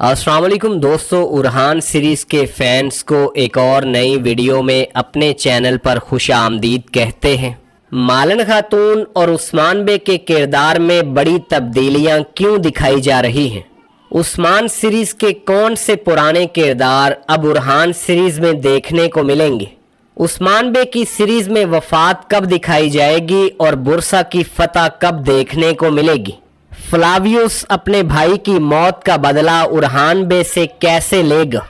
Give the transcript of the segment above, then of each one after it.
अस्सलाम वालेकुम दोस्तों, उरहान सीरीज़ के फैंस को एक और नई वीडियो में अपने चैनल पर खुश आमदीद कहते हैं। मालन खातून और उस्मान बे के किरदार में बड़ी तब्दीलियां क्यों दिखाई जा रही हैं? उस्मान सीरीज़ के कौन से पुराने किरदार अब उरहान सीरीज़ में देखने को मिलेंगे? उस्मान बे की सीरीज़ में वफ़ात कब दिखाई जाएगी और बुरसा की फतह कब देखने को मिलेगी? फ्लावियस अपने भाई की मौत का बदला उरहान बे से कैसे लेगा?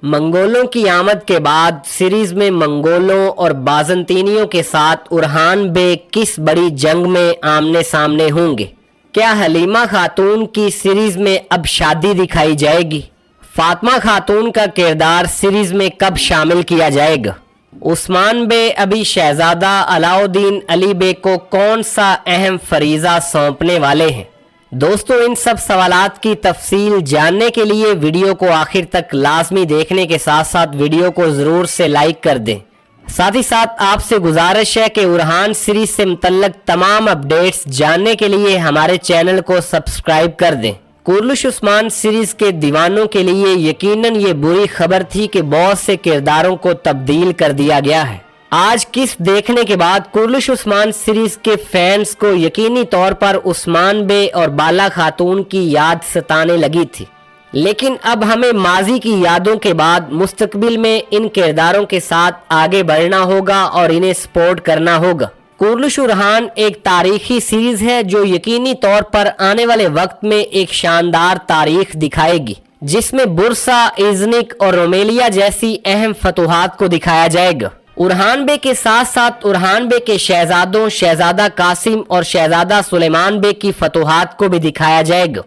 मंगोलों की आमद के बाद सीरीज में मंगोलों और बाज़ंतीनियों के साथ उरहान बे किस बड़ी जंग में आमने सामने होंगे? क्या हलीमा खातून की सीरीज में अब शादी दिखाई जाएगी? फातिमा खातून का किरदार सीरीज में कब शामिल किया जाएगा? उस्मान बे अभी शहजादा अलाउद्दीन अली बे को कौन सा अहम फरीज़ा सौंपने वाले हैं? दोस्तों, इन सब सवालात की तफसील जानने के लिए वीडियो को आखिर तक लाजमी देखने के साथ साथ वीडियो को ज़रूर से लाइक कर दें। साथ ही साथ आपसे गुजारिश है कि उरहान सीरीज से मुतल्लक तमाम अपडेट्स जानने के लिए हमारे चैनल को सब्सक्राइब कर दें। कुर्लुश उस्मान सीरीज के दीवानों के लिए यकीनन ये बुरी खबर थी कि बहुत से किरदारों को तब्दील कर दिया गया है। आज किस्त देखने के बाद कुर्लुश उस्मान सीरीज के फैंस को यकीनी तौर पर उस्मान बे और बाला खातून की याद सताने लगी थी, लेकिन अब हमें माजी की यादों के बाद मुस्तकबिल में इन किरदारों के साथ आगे बढ़ना होगा और इन्हें सपोर्ट करना होगा। कुर्लुश उरहान एक तारीखी सीरीज है जो यकीनी तौर पर आने वाले वक्त में एक शानदार तारीख दिखाएगी, जिसमें बुरसा, इज़निक और रोमेलिया जैसी अहम फतूहात को दिखाया जाएगा। उरहान बे के साथ साथ उरहान बे के शहजादों शहजादा कासिम और शहजादा सुलेमान बे की फतूहात को भी दिखाया जाएगा।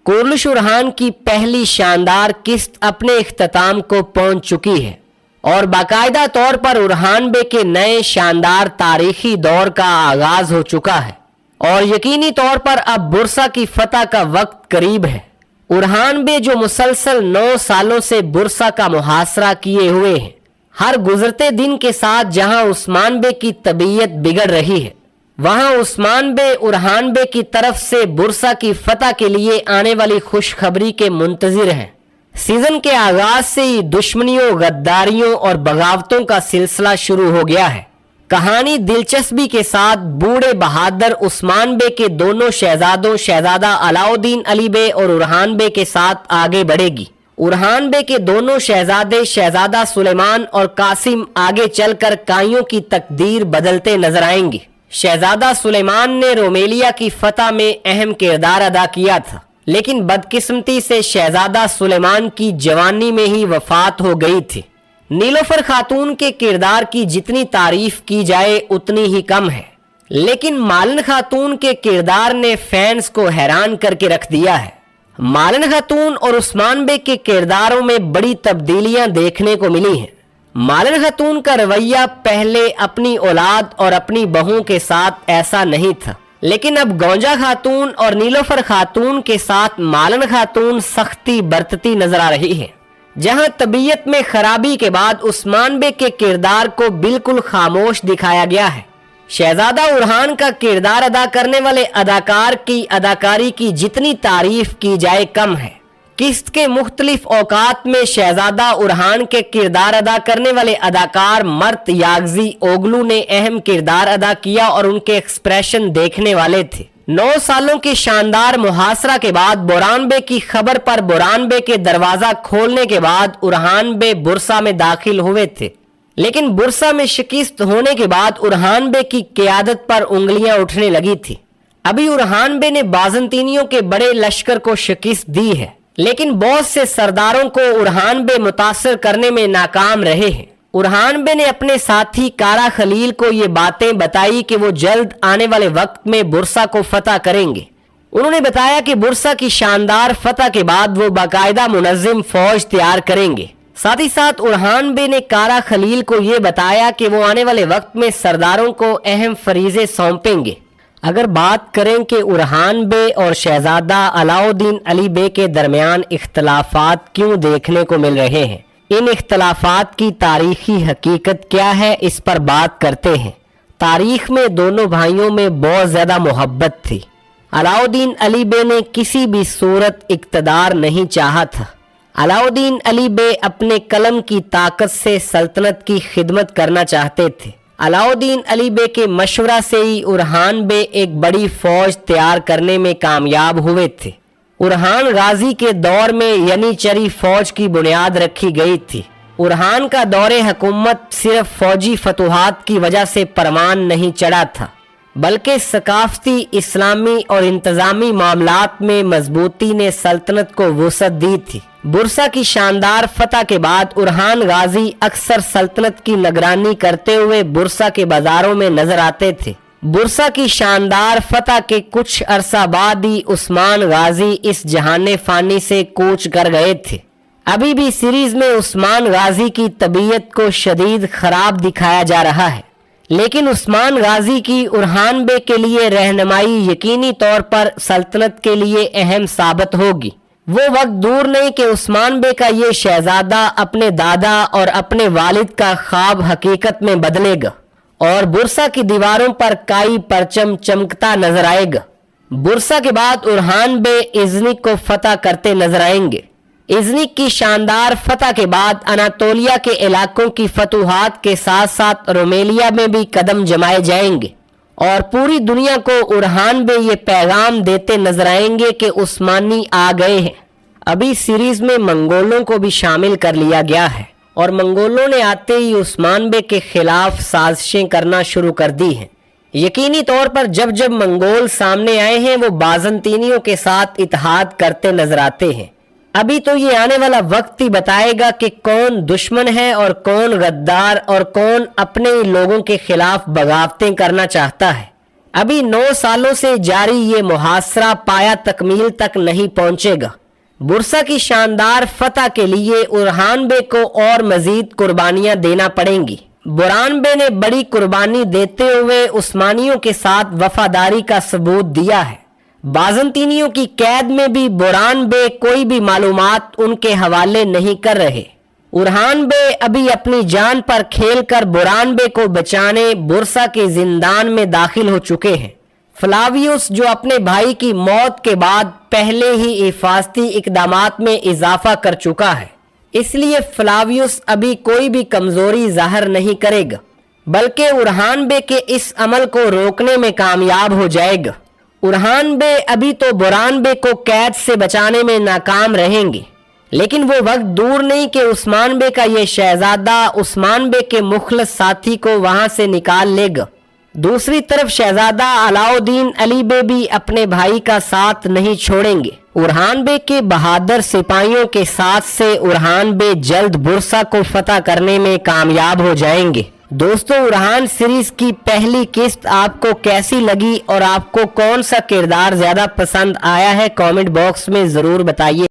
कुर्लुश उरहान की पहली शानदार किस्त अपने इख्तिताम को पहुंच चुकी है और बाकायदा तौर पर उरहान बे के नए शानदार तारीखी दौर का आगाज हो चुका है और यकीनी तौर पर अब बुरसा की फतह का वक्त करीब है। उरहान बे जो मुसलसल 9 सालों से बुरसा का मुहासरा किए हुए हैं, हर गुजरते दिन के साथ जहां उस्मान बे की तबीयत बिगड़ रही है, वहां उस्मान बे उरहान बे की तरफ से बुरसा की फतह के लिए आने वाली खुशखबरी के मुंतजिर हैं। सीजन के आगाज से ही दुश्मनियों, गद्दारियों और बगावतों का सिलसिला शुरू हो गया है। कहानी दिलचस्पी के साथ बूढ़े बहादुर उस्मान बे के दोनों शहजादों शहजादा अलाउद्दीन अली बे और उरहान बे के साथ आगे बढ़ेगी। उरहान बे के दोनों शहजादे शहजादा सुलेमान और कासिम आगे चलकर काइयों की तकदीर बदलते नजर आएंगे। शहजादा सुलेमान ने रोमेलिया की फतह में अहम किरदार अदा किया था, लेकिन बदकिस्मती से शहजादा सुलेमान की जवानी में ही वफात हो गई थी। नीलोफर खातून के किरदार की जितनी तारीफ की जाए उतनी ही कम है, लेकिन मालन खातून के किरदार ने फैंस को हैरान करके रख दिया है। मालन खातून और उस्मान बे के किरदारों में बड़ी तब्दीलियां देखने को मिली हैं। मालन खातून का रवैया पहले अपनी औलाद और अपनी बहू के साथ ऐसा नहीं था, लेकिन अब गौंजा खातून और नीलोफर खातून के साथ मालन खातून सख्ती बरतती नजर आ रही है। जहां तबीयत में खराबी के बाद उस्मान बे के किरदार को बिल्कुल खामोश दिखाया गया है। शहजादा उरहान का किरदार अदा करने वाले अदाकार की अदाकारी की जितनी तारीफ की जाए कम है। किस्त के मुख्तलिफ औकात में शहजादा उरहान के किरदार अदा करने वाले अदाकार मर्त यागजी ओगलू ने अहम किरदार अदा किया और उनके एक्सप्रेशन देखने वाले थे। 9 सालों के शानदार मुहासरा के बाद बोरान बे की खबर पर बोरान बे के दरवाजा खोलने के बाद उरहान बे बुरसा में दाखिल हुए थे, लेकिन बुरसा में शिकस्त होने के बाद उरहान बे की क़यादत पर उंगलियां उठने लगी थी। अभी उरहान बे ने बाज़ंतीनियों के बड़े लश्कर को शिकस्त दी है, लेकिन बहुत से सरदारों को उरहान बे मुतासर करने में नाकाम रहे हैं। उरहान बे ने अपने साथी कारा खलील को ये बातें बताई कि वो जल्द आने वाले वक्त में बुरसा को फतह करेंगे। उन्होंने बताया कि बुरसा की शानदार फतह के बाद वो बाकायदा मुनज़्ज़म फौज तैयार करेंगे। साथ ही साथ उरहान बे ने कारा खलील को ये बताया कि वो आने वाले वक्त में सरदारों को अहम फरीज़े सौंपेंगे। अगर बात करें कि उरहान बे और शहजादा अलाउद्दीन अली बे के दरमियान इख्तलाफात क्यों देखने को मिल रहे हैं, इन इख्तलाफात की तारीखी हकीकत क्या है, इस पर बात करते हैं। तारीख में दोनों भाइयों में बहुत ज़्यादा मोहब्बत थी। अलाउद्दीन अली बे ने किसी भी सूरत इक़्तिदार नहीं चाहा था, अलाउद्दीन अली बे अपने कलम की ताकत से सल्तनत की खिदमत करना चाहते थे। अलाउद्दीन अली बे के मशवरा से ही उरहान बे एक बड़ी फौज तैयार करने में कामयाब हुए थे। उरहान गाजी के दौर में यनीचरी फौज की बुनियाद रखी गई थी। उरहान का दौरे हुकूमत सिर्फ फौजी फतूहात की वजह से परवान नहीं चढ़ा था, बल्कि सकाफती, इस्लामी और इंतज़ामी मामलात में मजबूती ने सल्तनत को वुसअत दी थी। बुरसा की शानदार फतह के बाद उरहान गाजी अक्सर सल्तनत की निगरानी करते हुए बुरसा के बाजारों में नजर आते थे। बुरसा की शानदार फतह के कुछ अरसा बाद ही उस्मान गाजी इस जहाने फानी से कूच कर गए थे। अभी भी सीरीज में उस्मान गाजी की तबीयत को शदीद खराब दिखाया जा रहा है, लेकिन उस्मान गाजी की उरहान बे के लिए रहनुमाई यकीनी तौर पर सल्तनत के लिए अहम साबित होगी। वो वक्त दूर नहीं कि उस्मान बे का ये शहजादा अपने दादा और अपने वालिद का ख्वाब हकीकत में बदलेगा और बुरसा की दीवारों पर काई परचम चमकता नजर आएगा। बुरसा के बाद उरहान बे इज़्निक को फतह करते नजर आएंगे। इज़्निक की शानदार फतह के बाद अनातोलिया के इलाकों की फतूहात के साथ साथ रोमेलिया में भी कदम जमाए जाएंगे और पूरी दुनिया को उरहान बे ये पैगाम देते नजर आएंगे कि उस्मानी आ गए हैं। अभी सीरीज में मंगोलों को भी शामिल कर लिया गया है और मंगोलों ने आते ही उस्मान बे के खिलाफ साजिशें करना शुरू कर दी हैं। यकीनी तौर पर जब जब मंगोल सामने आए हैं वो बाज़ंतीनियों के साथ इत्तेहाद करते नजर आते हैं। अभी तो ये आने वाला वक्त ही बताएगा कि कौन दुश्मन है और कौन गद्दार और कौन अपने ही लोगों के खिलाफ बगावतें करना चाहता है। अभी 9 सालों से जारी ये मुहासरा पाया तकमील तक नहीं पहुंचेगा। बुरसा की शानदार फतह के लिए उरहान बे को और मजीद कुर्बानियां देना पड़ेंगी। बुरहान बे ने बड़ी कुर्बानी देते हुए उस्मानियों के साथ वफादारी का सबूत दिया है। बाज़ंतीनियों की कैद में भी बुरहान बे कोई भी मालूमात उनके हवाले नहीं कर रहे। उरहान बे अभी अपनी जान पर खेलकर बुरहान बे को बचाने बुरसा के जिंदान में दाखिल हो चुके हैं। फ्लावियस जो अपने भाई की मौत के बाद पहले ही हिफाजती इकदामात में इजाफा कर चुका है, इसलिए फ्लावियस अभी कोई भी कमजोरी जाहिर नहीं करेगा, बल्कि उरहान बे के इस अमल को रोकने में कामयाब हो जाएगा। उरहान बे अभी तो बुरहान बे को कैद से बचाने में नाकाम रहेंगे, लेकिन वो वक्त दूर नहीं कि उस्मान बे का ये शहजादा उस्मान बे के मुखलस साथी को वहां से निकाल लेगा। दूसरी तरफ शहजादा अलाउद्दीन अली बे भी अपने भाई का साथ नहीं छोड़ेंगे। उरहान बे के बहादुर सिपाहियों के साथ से उरहान बे जल्द बुरसा को फतह करने में कामयाब हो जाएंगे। दोस्तों, उरहान सीरीज की पहली किस्त आपको कैसी लगी और आपको कौन सा किरदार ज्यादा पसंद आया है, कमेंट बॉक्स में जरूर बताइए।